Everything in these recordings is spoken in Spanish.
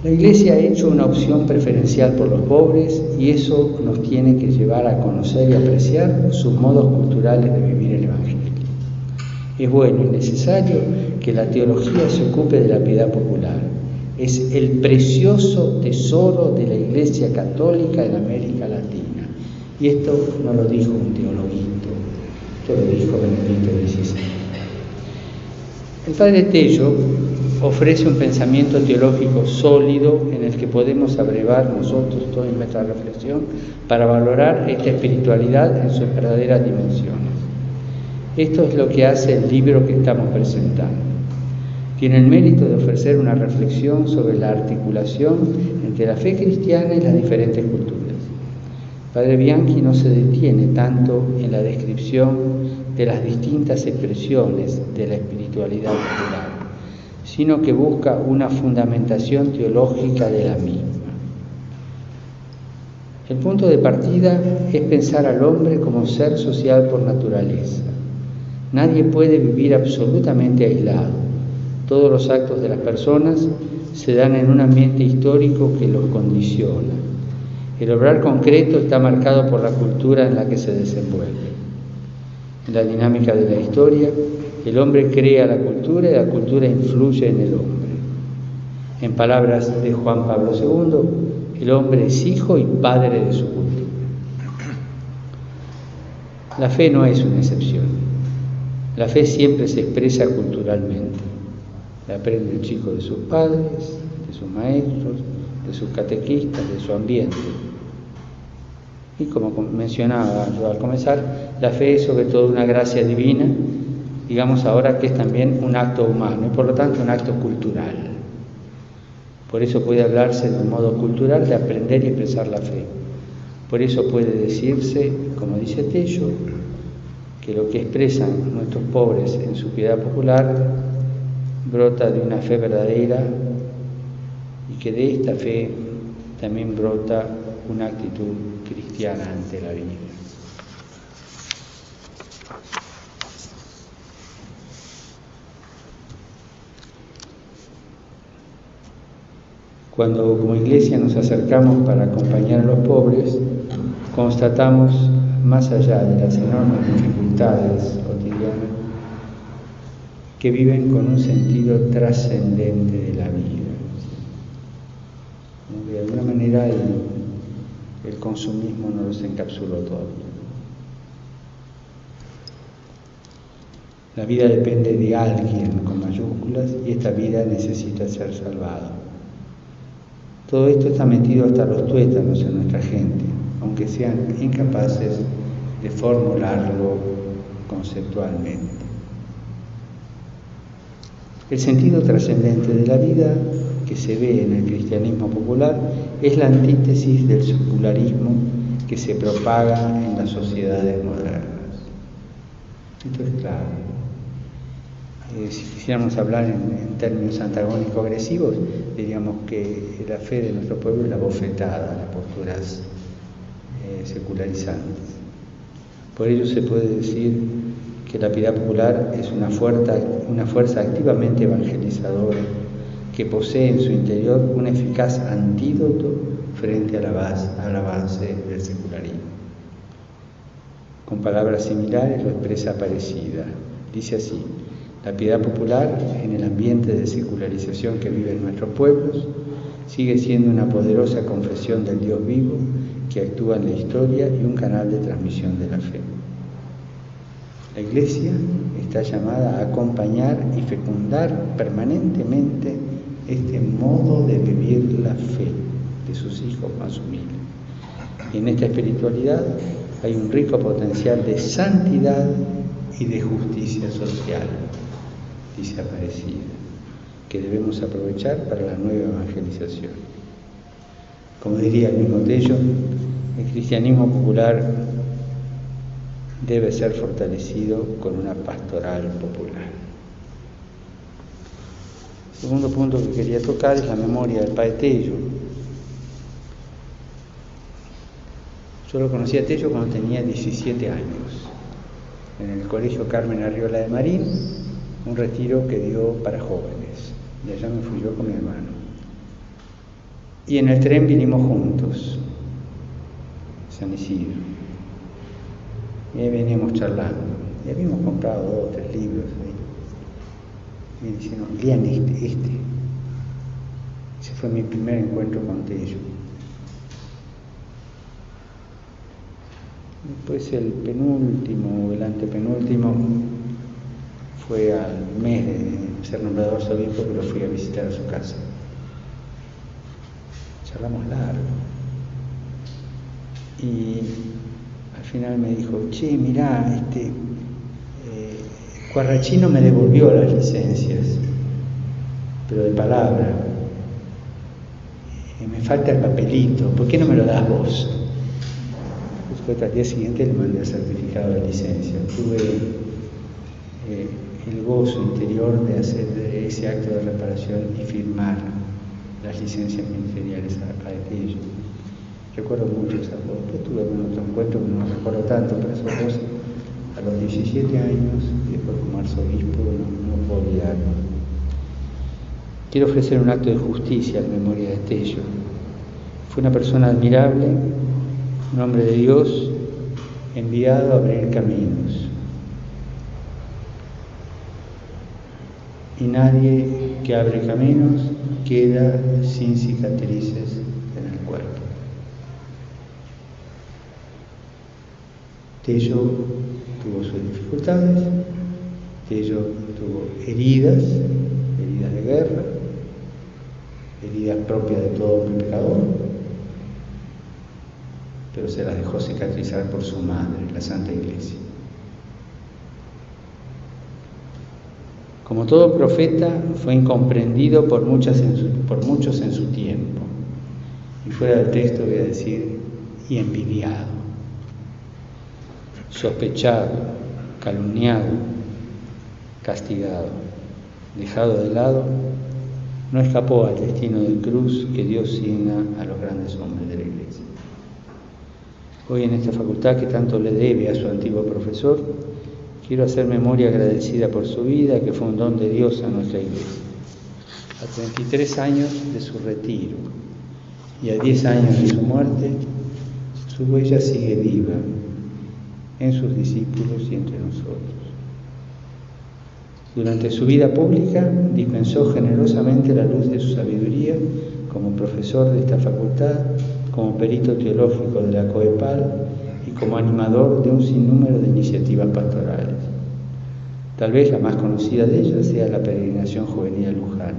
La Iglesia ha hecho una opción preferencial por los pobres y eso nos tiene que llevar a conocer y apreciar sus modos culturales de vivir el Evangelio. Es bueno y necesario que la teología se ocupe de la piedad popular. Es el precioso tesoro de la Iglesia Católica en América Latina. Y esto no lo dijo un teologuito, esto lo dijo Benedicto XVI. El Padre Tello ofrece un pensamiento teológico sólido en el que podemos abrevar nosotros toda nuestra reflexión para valorar esta espiritualidad en sus verdaderas dimensiones. Esto es lo que hace el libro que estamos presentando. Tiene el mérito de ofrecer una reflexión sobre la articulación entre la fe cristiana y las diferentes culturas. Padre Bianchi no se detiene tanto en la descripción de las distintas expresiones de la espiritualidad popular, sino que busca una fundamentación teológica de la misma. El punto de partida es pensar al hombre como ser social por naturaleza. Nadie puede vivir absolutamente aislado. Todos los actos de las personas se dan en un ambiente histórico que los condiciona. El obrar concreto está marcado por la cultura en la que se desenvuelve. En la dinámica de la historia, el hombre crea la cultura y la cultura influye en el hombre. En palabras de Juan Pablo II, el hombre es hijo y padre de su cultura. La fe no es una excepción. La fe siempre se expresa culturalmente. La aprende el chico de sus padres, de sus maestros, de sus catequistas, de su ambiente. Y como mencionaba yo al comenzar, la fe es sobre todo una gracia divina, digamos ahora que es también un acto humano y por lo tanto un acto cultural. Por eso puede hablarse de un modo cultural de aprender y expresar la fe. Por eso puede decirse, como dice Tello, que lo que expresan nuestros pobres en su piedad popular brota de una fe verdadera y que de esta fe también brota una actitud cristiana ante la vida. Cuando como Iglesia nos acercamos para acompañar a los pobres, constatamos, más allá de las enormes dificultades cotidianas, que viven con un sentido trascendente de la vida. De alguna manera el consumismo no los encapsuló todavía. La vida depende de alguien con mayúsculas y esta vida necesita ser salvada. Todo esto está metido hasta los tuétanos en nuestra gente, aunque sean incapaces de formularlo conceptualmente. El sentido trascendente de la vida que se ve en el cristianismo popular es la antítesis del secularismo que se propaga en las sociedades modernas. Esto es claro. Si quisiéramos hablar en términos antagónicos agresivos, diríamos que la fe de nuestro pueblo es la bofetada a las posturas secularizantes. Por ello se puede decir que la piedad popular es una fuerza activamente evangelizadora que posee en su interior un eficaz antídoto frente al avance del secularismo. Con palabras similares lo expresa Aparecida. Dice así: la piedad popular, en el ambiente de secularización que viven nuestros pueblos, sigue siendo una poderosa confesión del Dios vivo que actúa en la historia y un canal de transmisión de la fe. La Iglesia está llamada a acompañar y fecundar permanentemente este modo de vivir la fe de sus hijos más humildes. Y en esta espiritualidad hay un rico potencial de santidad y de justicia social, dice Aparecida, que debemos aprovechar para la nueva evangelización. Como diría el mismo Tello, el cristianismo popular debe ser fortalecido con una pastoral popular. El segundo punto que quería tocar es la memoria del Padre Tello. Yo lo conocí a Tello cuando tenía 17 años, en el Colegio Carmen Arriola de Marín, un retiro que dio para jóvenes, y allá me fui yo con mi hermano. Y en el tren vinimos juntos, San Isidro. Y ahí veníamos charlando. Y habíamos comprado 2 o 3 libros ahí. Y me dijeron, lean este. Ese fue mi primer encuentro con Tello. Después el penúltimo o el antepenúltimo fue al mes de ser nombrado arzobispo, que lo fui a visitar a su casa. Charlamos largo. Y al final me dijo, che, mirá, Cuarrachino me devolvió las licencias, pero de palabra. Me falta el papelito, ¿por qué no me lo das vos? Después al día siguiente le mandé el certificado de licencia. Tuve el gozo interior de hacer ese acto de reparación y firmar las licencias ministeriales a Tello. Recuerdo mucho esas dos. Después tuve algún otro encuentro que no recuerdo tanto, pero esos dos a los 17 años y después como arzobispo no puedo olvidarlo. Quiero ofrecer un acto de justicia en memoria de Tello. Fue una persona admirable, un hombre de Dios, enviado a abrir caminos. Y nadie que abre caminos queda sin cicatrices en el cuerpo. Tello tuvo sus dificultades, Tello tuvo heridas de guerra, heridas propias de todo pecador, pero se las dejó cicatrizar por su madre, la Santa Iglesia. Como todo profeta, fue incomprendido por muchos en su tiempo. Y fuera del texto voy a decir, y envidiado, sospechado, calumniado, castigado, dejado de lado, no escapó al destino de cruz que Dios signa a los grandes hombres de la Iglesia. Hoy en esta facultad que tanto le debe a su antiguo profesor, quiero hacer memoria agradecida por su vida, que fue un don de Dios a nuestra Iglesia. A 33 años de su retiro y a 10 años de su muerte, su huella sigue viva en sus discípulos y entre nosotros. Durante su vida pública dispensó generosamente la luz de su sabiduría como profesor de esta facultad, como perito teológico de la COEPAL y como animador de un sinnúmero de iniciativas pastorales. Tal vez la más conocida de ellas sea la peregrinación juvenil a Luján,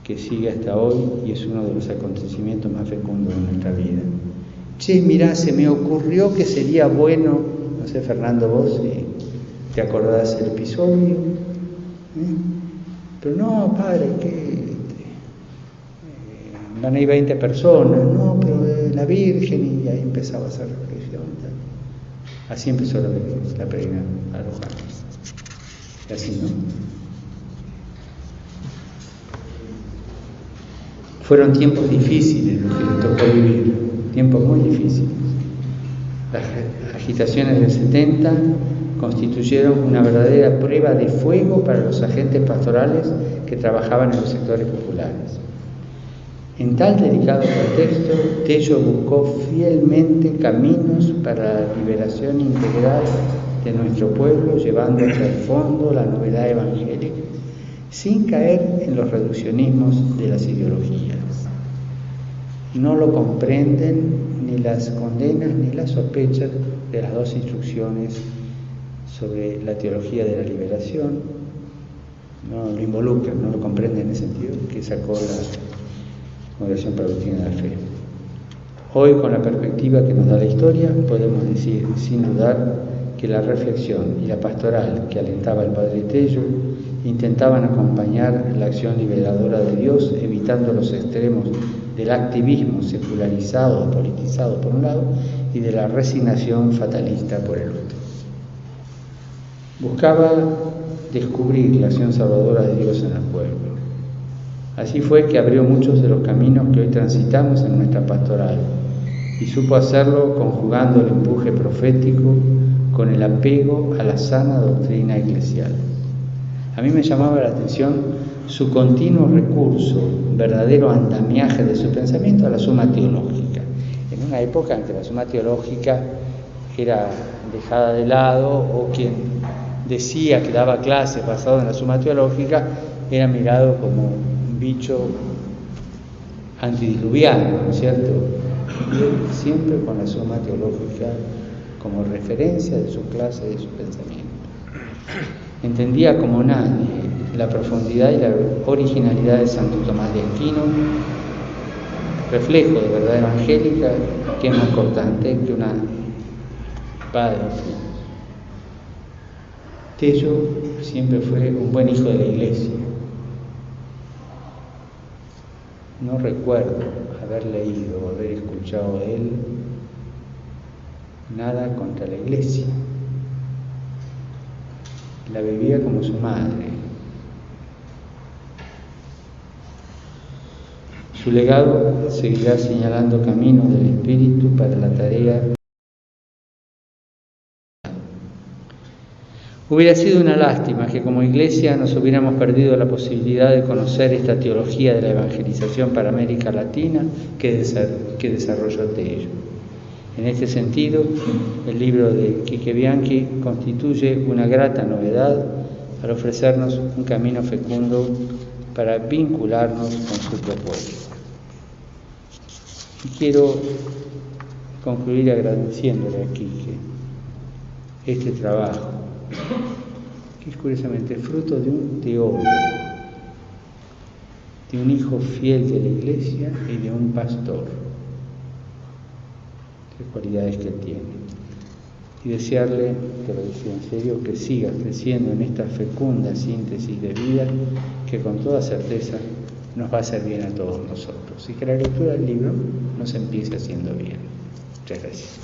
que sigue hasta hoy y es uno de los acontecimientos más fecundos de nuestra vida. Che, mirá, se me ocurrió que sería bueno, no sé, Fernando, vos si te acordás el episodio, pero no, padre, que van a ir 20 personas, no, pero la Virgen, y ahí empezaba a hacer reflexión. Así empezó la peregrinación a Luján. Y así, ¿no? Fueron tiempos difíciles los que le tocó vivir, tiempos muy difíciles. Las agitaciones del 70 constituyeron una verdadera prueba de fuego para los agentes pastorales que trabajaban en los sectores populares. En tal delicado contexto, Tello buscó fielmente caminos para la liberación integral de nuestro pueblo, llevando hasta el fondo la novedad evangélica, sin caer en los reduccionismos de las ideologías. No lo comprenden ni las condenas ni las sospechas de las dos instrucciones sobre la teología de la liberación, no lo involucran, no lo comprenden en ese sentido, que sacó la Congregación para la Doctrina de la Fe. Hoy, con la perspectiva que nos da la historia, podemos decir, sin dudar, que la reflexión y la pastoral que alentaba el Padre Tello intentaban acompañar la acción liberadora de Dios, evitando los extremos del activismo secularizado o politizado por un lado y de la resignación fatalista por el otro. Buscaba descubrir la acción salvadora de Dios en el pueblo. Así fue que abrió muchos de los caminos que hoy transitamos en nuestra pastoral y supo hacerlo conjugando el empuje profético con el apego a la sana doctrina eclesial. A mí me llamaba la atención su continuo recurso, verdadero andamiaje de su pensamiento a la suma teológica, en una época en que la suma teológica era dejada de lado, o quien decía que daba clases basado en la suma teológica era mirado como un bicho antidiluviano, ¿no es cierto? Y él siempre con la suma teológica como referencia de su clase, de su pensamiento. Entendía como nadie la profundidad y la originalidad de Santo Tomás de Aquino, reflejo de verdad evangélica que es más cortante que una espada de filo. Tello siempre fue un buen hijo de la Iglesia. No recuerdo haber leído o haber escuchado de él nada contra la Iglesia. La vivía como su madre. Su legado seguirá señalando caminos del Espíritu para la tarea. Hubiera sido una lástima que como Iglesia nos hubiéramos perdido la posibilidad de conocer esta teología de la evangelización para América Latina que desarrolló Tello. En este sentido, el libro de Quique Bianchi constituye una grata novedad al ofrecernos un camino fecundo para vincularnos con su propuesta. Y quiero concluir agradeciéndole a Quique este trabajo, que es curiosamente fruto de un teólogo, de un hijo fiel de la Iglesia y de un pastor. Tres cualidades que él tiene. Y desearle, te lo decía en serio, que siga creciendo en esta fecunda síntesis de vida que con toda certeza nos va a hacer bien a todos nosotros y que la lectura del libro nos empiece haciendo bien. Muchas gracias.